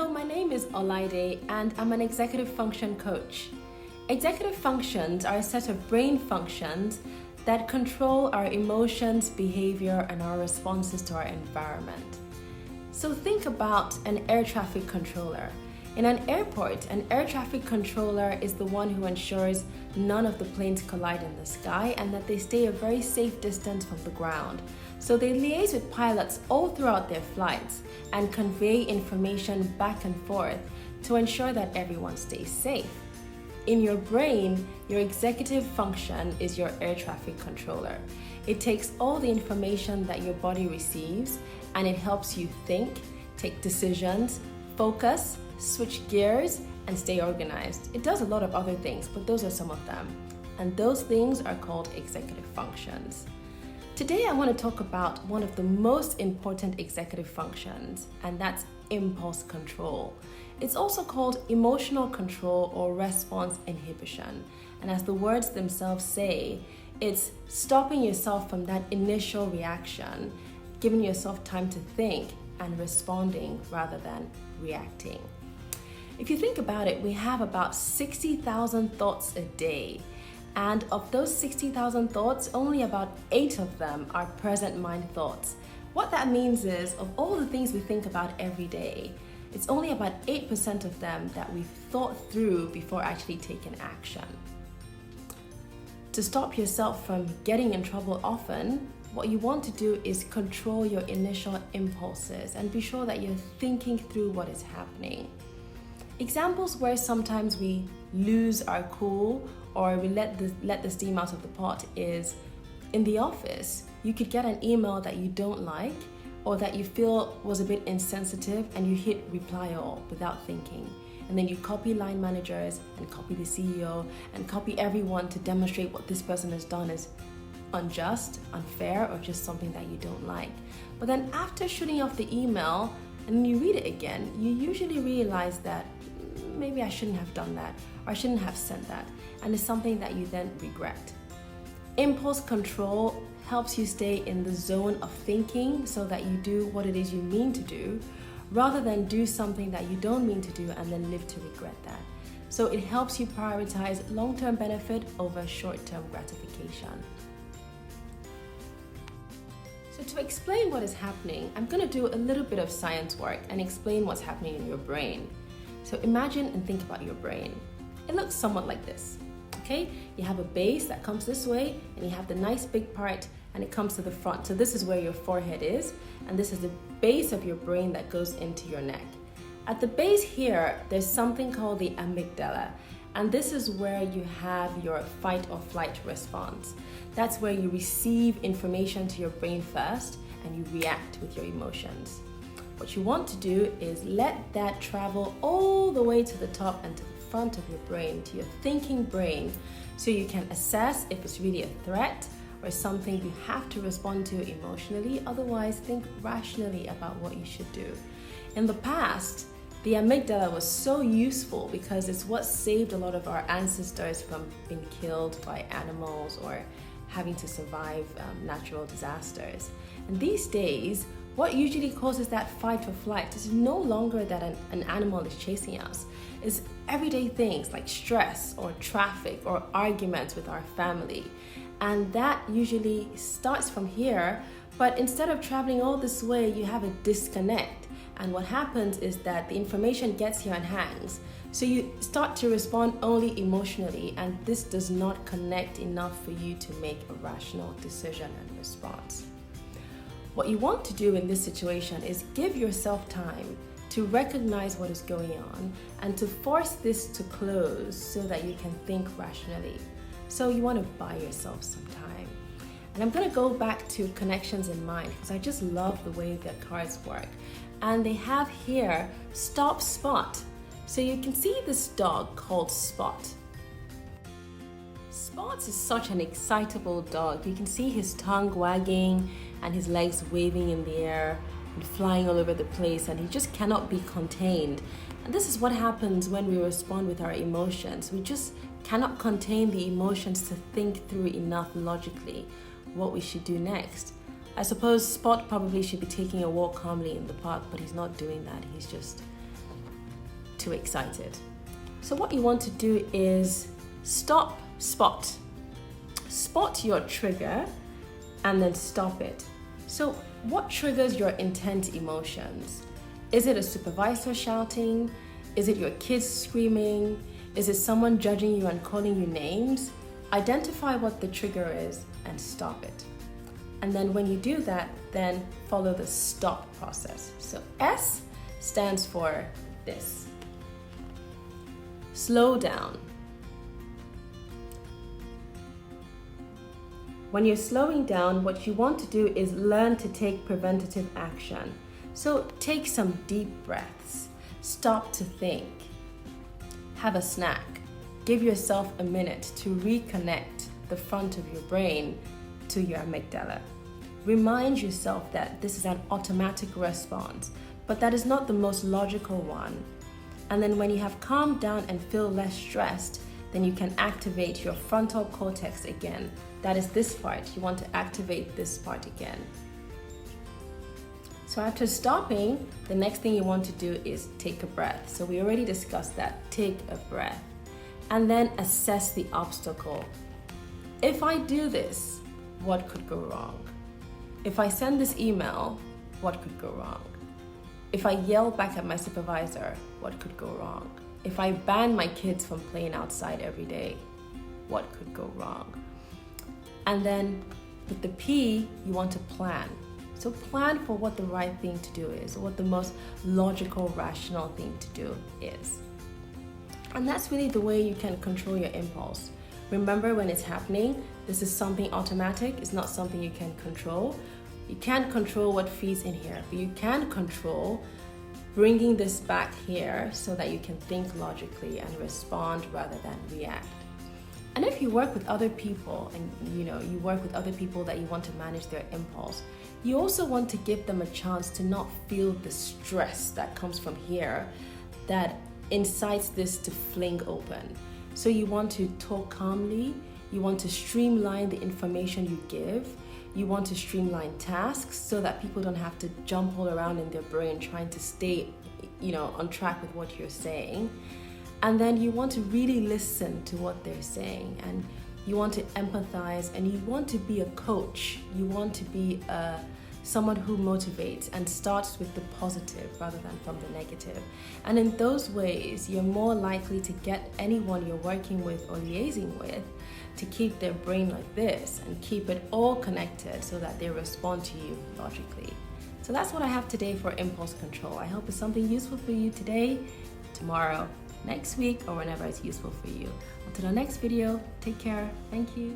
Hello, my name is Olayide and I'm an executive function coach. Executive functions are a set of brain functions that control our emotions, behavior, and our responses to our environment. So think about an air traffic controller. In an airport, an air traffic controller is the one who ensures none of the planes collide in the sky and that they stay a very safe distance from the ground. So they liaise with pilots all throughout their flights and convey information back and forth to ensure that everyone stays safe. In your brain, your executive function is your air traffic controller. It takes all the information that your body receives and it helps you think, take decisions, focus, switch gears, and stay organized. It does a lot of other things, but those are some of them. And those things are called executive functions. Today I want to talk about one of the most important executive functions, and that's impulse control. It's also called emotional control or response inhibition. And as the words themselves say, it's stopping yourself from that initial reaction, giving yourself time to think and responding rather than reacting. If you think about it, we have about 60,000 thoughts a day. And of those 60,000 thoughts, only about 8 of them are present mind thoughts. What that means is, of all the things we think about every day, it's only about 8% of them that we've thought through before actually taking action. To stop yourself from getting in trouble often, what you want to do is control your initial impulses and be sure that you're thinking through what is happening. Examples where sometimes we lose our cool or we let the steam out of the pot is in the office. You could get an email that you don't like or that you feel was a bit insensitive and you hit reply all without thinking. And then you copy line managers and copy the CEO and copy everyone to demonstrate what this person has done is unjust, unfair, or just something that you don't like. But then after shooting off the email and you read it again, you usually realize that maybe I shouldn't have done that or I shouldn't have sent that, and it's something that you then regret. Impulse control helps you stay in the zone of thinking so that you do what it is you mean to do rather than do something that you don't mean to do and then live to regret that. So it helps you prioritize long-term benefit over short-term gratification. So to explain what is happening, I'm going to do a little bit of science work and explain what's happening in your brain. So imagine and think about your brain. It looks somewhat like this, okay? You have a base that comes this way and you have the nice big part and it comes to the front. So this is where your forehead is and this is the base of your brain that goes into your neck. At the base here, there's something called the amygdala, and this is where you have your fight or flight response. That's where you receive information to your brain first and you react with your emotions. What you want to do is let that travel all the way to the top and to the front of your brain, to your thinking brain, so you can assess if it's really a threat or something you have to respond to emotionally. Otherwise, think rationally about what you should do. In the past, the amygdala was so useful because it's what saved a lot of our ancestors from being killed by animals or having to survive natural disasters. And these days, what usually causes that fight or flight is no longer that an animal is chasing us. It's everyday things like stress or traffic or arguments with our family. And that usually starts from here, but instead of traveling all this way, you have a disconnect. And what happens is that the information gets here and hangs. So you start to respond only emotionally, and this does not connect enough for you to make a rational decision and response. What you want to do in this situation is give yourself time to recognize what is going on and to force this to close so that you can think rationally. So you want to buy yourself some time. And I'm going to go back to connections in mind because I just love the way the cards work. And they have here stop spot. So you can see this dog called Spot. Spot is such an excitable dog. You can see his tongue wagging and his legs waving in the air and flying all over the place, and he just cannot be contained. And this is what happens when we respond with our emotions. We just cannot contain the emotions to think through enough logically what we should do next. I suppose Spot probably should be taking a walk calmly in the park, but he's not doing that. He's just too excited. So what you want to do is spot your trigger and then stop it. So what triggers your intense emotions? Is it a supervisor shouting? Is it your kids screaming? Is it someone judging you and calling you names? Identify what the trigger is and stop it. And then when you do that, then follow the stop process. So S stands for this. Slow down. When you're slowing down, what you want to do is learn to take preventative action. So take some deep breaths. Stop to think. Have a snack. Give yourself a minute to reconnect the front of your brain to your amygdala. Remind yourself that this is an automatic response, but that is not the most logical one. And then when you have calmed down and feel less stressed, then you can activate your frontal cortex again. That is this part. You want to activate this part again. So after stopping, the next thing you want to do is take a breath. So we already discussed that. Take a breath. And then assess the obstacle. If I do this, what could go wrong? If I send this email, what could go wrong? If I yell back at my supervisor, what could go wrong? If I ban my kids from playing outside every day, what could go wrong? And then with the P, you want to plan. So plan for what the right thing to do is, or what the most logical, rational thing to do is. And that's really the way you can control your impulse. Remember, when it's happening, this is something automatic. It's not something you can control. You can't control what feeds in here, but you can control bringing this back here so that you can think logically and respond rather than react. And if you work with other people and you work with other people that you want to manage their impulse, you also want to give them a chance to not feel the stress that comes from here that incites this to fling open. So you want to talk calmly, you want to streamline the information you give, you want to streamline tasks so that people don't have to jump all around in their brain trying to stay, on track with what you're saying. And then you want to really listen to what they're saying, and you want to empathize, and you want to be a coach. You want to be someone who motivates and starts with the positive rather than from the negative. And in those ways, you're more likely to get anyone you're working with or liaising with to keep their brain like this and keep it all connected so that they respond to you logically. So that's what I have today for impulse control. I hope it's something useful for you today, tomorrow, next week, or whenever it's useful for you. Until the next video, take care. Thank you.